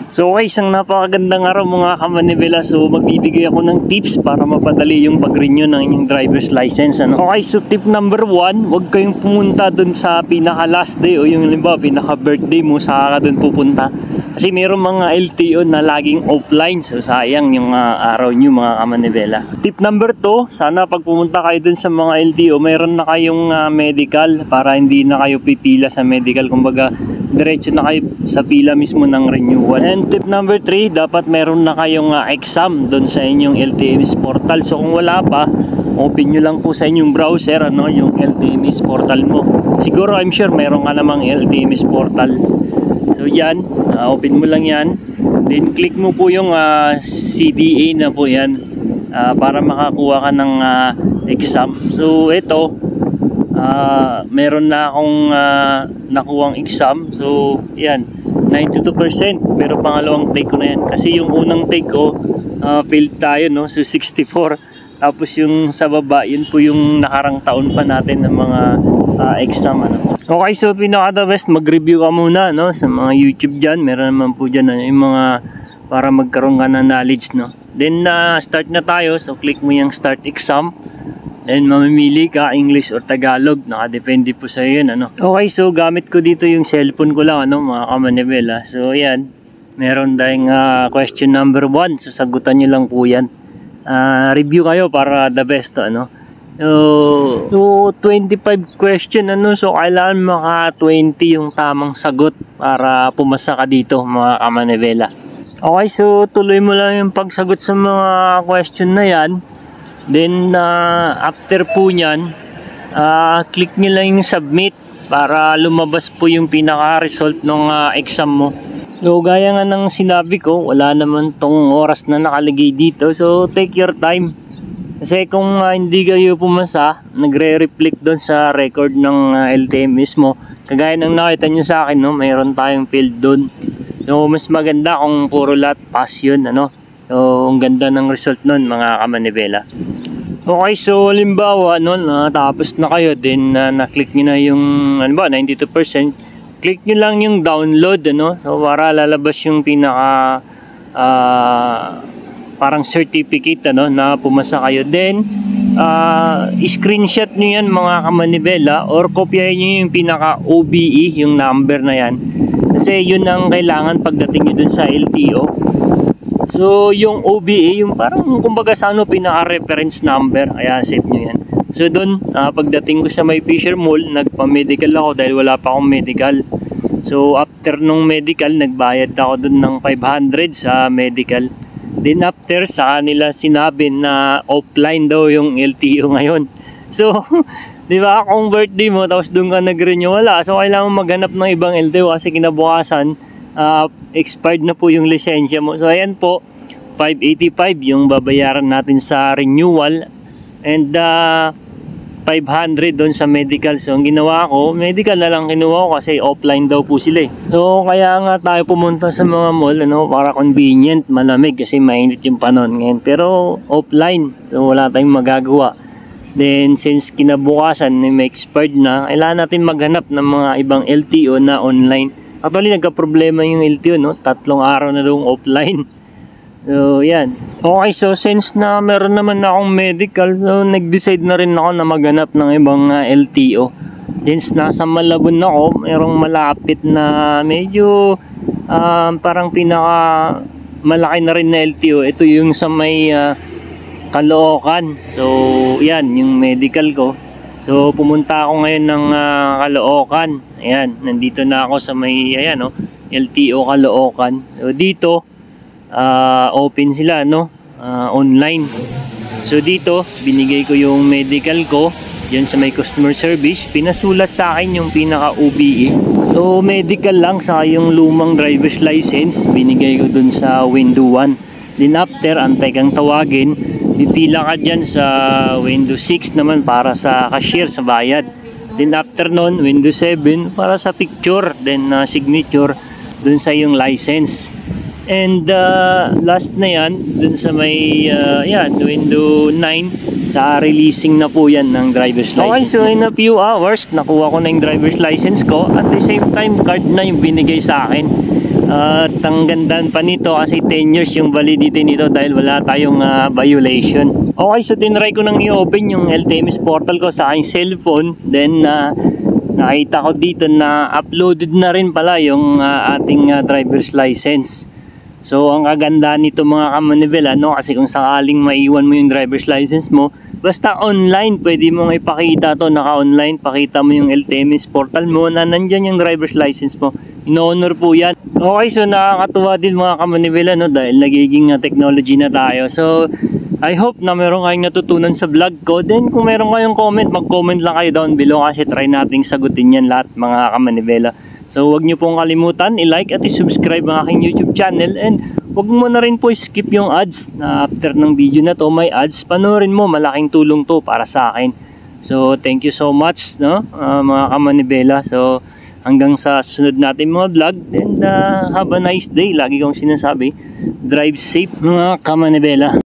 So okay, isang napakagandang araw mga kamanibela. So magbibigay ako ng tips para mapadali yung pag-renew ng inyong driver's license. Okay, so tip number 1, huwag kayong pumunta dun sa pinaka last day o yung halimbawa pinaka birthday mo, saka ka dun pupunta. Kasi mayroong mga LTO na laging offline, so sayang yung araw nyo mga kamanibela. Tip number 2, sana pag pumunta kayo dun sa mga LTO, mayroon na kayong medical para hindi na kayo pipila sa medical. Kumbaga diretso na kayo sa pila mismo ng renewal. And tip number 3, dapat meron na kayong exam doon sa inyong LTMS portal. So kung wala pa, open nyo lang po sa inyong browser yung LTMS portal mo. Siguro I'm sure meron ka namang LTMS portal. So yan, open mo lang yan. Then click mo po yung CDA na po yan para makakuha ka ng exam. So ito, meron na akong nakuhang exam. So yan, 92%, pero pangalawang take ko na yan. Kasi yung unang take ko, failed tayo, no? So 64. Tapos yung sa baba, yun po yung nakarang taon pa natin ng mga exam. Okay, so pinaka the best, mag-review ka muna, no? Sa mga YouTube dyan, meron naman po dyan yung mga para magkaroon ka ng knowledge, no? Then start na tayo. So click mo yung start exam. Then mamimili ka English or Tagalog, nakadepende po sa iyo yun, Okay, so gamit ko dito yung cellphone ko lang, mga kamanibela. So ayan, meron tayong question number 1. So sagutan nyo lang po yan. Review kayo para the best, So 25 question, so kailangan maka 20 yung tamang sagot para pumasa ka dito, mga kamanibela. Okay, so tuloy mo lang yung pagsagot sa mga question na yan. Then after po nyan, click nyo lang yung submit para lumabas po yung pinaka result ng exam mo. So gaya nga ng sinabi ko, wala naman tong oras na nakalagay dito. So take your time. Kasi kung hindi kayo pumasa, nagre-reflect doon sa record ng LTMS mo. Kagaya ng nakita nyo sa akin, mayroon tayong field doon. So mas maganda kung puro lahat pass yun, So ang ganda ng result nun, mga kamanibela. Okay, so halimbawa tapos na kayo, then na-click nyo na yung 92%, click nyo lang yung download, so para lalabas yung pinaka parang certificate na pumasa kayo. Then screenshot nyo yan, mga kamanibela, or kopyahin nyo yung pinaka OBE, yung number na yan, kasi yun ang kailangan pagdating nyo dun sa LTO. So yung OBA, yung parang kumbaga sa pinaka-reference number, kaya save nyo yan. So doon, pagdating ko sa may Fisher Mall, nagpa-medical ako dahil wala pa akong medical. So after nung medical, nagbayad ako doon ng 500 sa medical. Then after, sa kanila sinabi na offline daw yung LTO ngayon. So di ba, kung birthday mo tapos doon ka nag-renew, wala. So kailangan maghanap ng ibang LTO kasi kinabukasan expired na po yung lisensya mo. So ayan po, 585 yung babayaran natin sa renewal, and 500 doon sa medical. So ang ginawa ko, medical na lang kinuha ko kasi offline daw po sila. So kaya nga tayo pumunta sa mga mall, para convenient, malamig kasi mainit yung panahon ngayon, pero offline, so wala tayong magagawa. Then since kinabukasan may expired na, kailangan natin maghanap ng mga ibang LTO na online. Actually nagka-problema yung LTO, 3 araw na daw offline. So yan. Okay, so since na meron naman akong medical, so nag-decide na rin ako na maghanap ng ibang LTO. Since nasa Malabon ako, merong malapit na medyo parang pinaka malaki na rin na LTO. Ito yung sa may Caloocan. So yan, yung medical ko. So pumunta ako ngayon ng Caloocan. Ayan, nandito na ako sa may LTO Caloocan. So dito open sila, online. So dito binigay ko yung medical ko diyan sa may customer service. Pinasulat sa akin yung pinaka OBE. So medical lang sa yung lumang driver's license, binigay ko dun sa window 1. Then after, antay kang tawagin, pipila ka dyan sa window 6 naman para sa cashier, sa bayad. Then after nun, window 7 para sa picture, then signature dun sa yung license. And last na yan, dun sa may window 9, sa releasing na po yan ng driver's license. Okay, so in a few hours, nakuha ko na yung driver's license ko. At the same time, card na yung binigay sa akin. At ang gandaan pa nito kasi 10 years yung validity nito dahil wala tayong violation. Okay, so tinry ko nang i-open yung LTMS portal ko sa aking cellphone. Then nakita ko dito na uploaded na rin pala yung ating driver's license. So ang kagandaan nito mga kamanibela, no, kasi kung sakaling maiwan mo yung driver's license mo, basta online pwede mong ipakita to, naka-online, pakita mo yung LTMS portal mo na nandyan yung driver's license mo. In-honor po yan. Okay, so nakakatuwa din mga kamanibela, no, dahil nagiging technology na tayo. So I hope na meron kayong natutunan sa vlog ko. Then kung meron kayong comment, mag-comment lang kayo down below kasi try nating sagutin yan lahat mga kamanibela. So huwag nyo pong kalimutan i-like at i-subscribe ang aking YouTube channel. And huwag mo na rin po skip yung ads na after ng video na to may ads. Panoorin mo, malaking tulong to para sa akin. So thank you so much, no, mga kamanibela. So hanggang sa sunod natin mga vlog. And have a nice day. Lagi kong sinasabi, drive safe mga kamanibela.